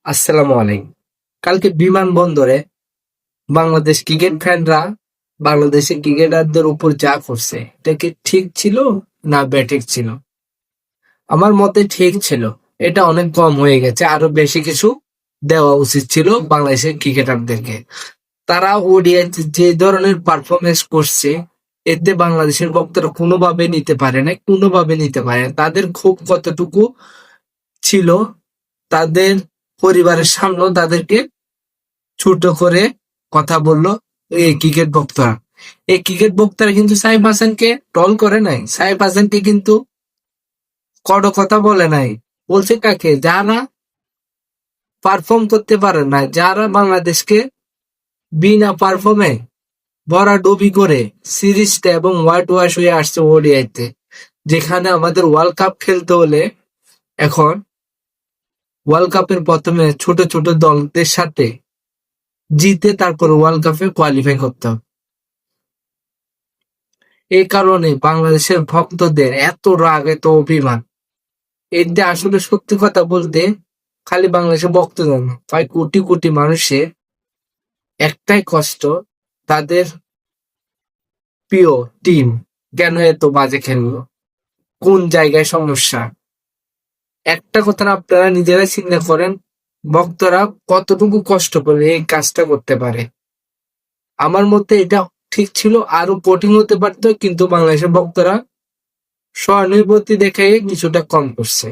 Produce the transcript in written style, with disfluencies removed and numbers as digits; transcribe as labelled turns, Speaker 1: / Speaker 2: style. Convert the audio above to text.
Speaker 1: আসসালামু আলাইকুম। কালকে বিমানবন্দরে বাংলাদেশ ক্রিকেট ফ্যানরা বাংলাদেশের ক্রিকেটারদের উপর যা করছে এটা কি ঠিক ছিল না ব্যাঠিক ছিল? আমার মতে ঠিক ছিল। এটা অনেক কম হয়ে গেছে, আরো বেশি কিছু দেওয়া উচিত ছিল বাংলাদেশের ক্রিকেটারদেরকে। তারা ওডিআইতে যে ধরনের পারফরমেন্স করছে, এতে বাংলাদেশের ভক্তরা কোনোভাবে নিতে পারে না। তাদের ক্ষোভ কতটুকু ছিল, তাদের পরিবারের সামনেও তাদেরকে ছোট করে কথা বললো এই ক্রিকেট বক্তারা। এই ক্রিকেট বক্তারা কিন্তু সাইফ হাসানকে ট্রল করে নাই, সাইফ হাসানকে কিন্তু কড়া কথা বলে নাই। বলছে কাকে? যারা পারফর্ম করতে পারে না, যারা বাংলাদেশকে বিনা পারফর্মে ভরাডুবি করে সিরিজটা এবং হোয়াইট ওয়াশ হয়ে আসছে ওডিআইতে, যেখানে আমাদের ওয়ার্ল্ড কাপ খেলতে হলে এখন ওয়ার্ল্ড কাপের প্রথমে ছোট ছোট দলদের সাথে জিতে তারপর ওয়ার্ল্ড কাপে কোয়ালিফাই করতে হবে। এই কারণে বাংলাদেশের ভক্তদের এত রাগ, এত অভিমান। এতে আসলে সত্যি কথা বলতে খালি বাংলাদেশের ভক্তদের না, প্রায় কোটি কোটি মানুষের একটাই কষ্ট, তাদের প্রিয় টিম কেন এত বাজে খেললো, কোন জায়গায় সমস্যা। একটা কথা না, আপনারা নিজেরাই চিন্তা করেন, ভক্তরা কতটুকু কষ্ট করে এই কাজটা করতে পারে। আমার মতে এটা ঠিক ছিল, আরো কঠিন হতে পারতো, কিন্তু বাংলাদেশের ভক্তরা সহানুভূতি দেখে কিছুটা কম করছে।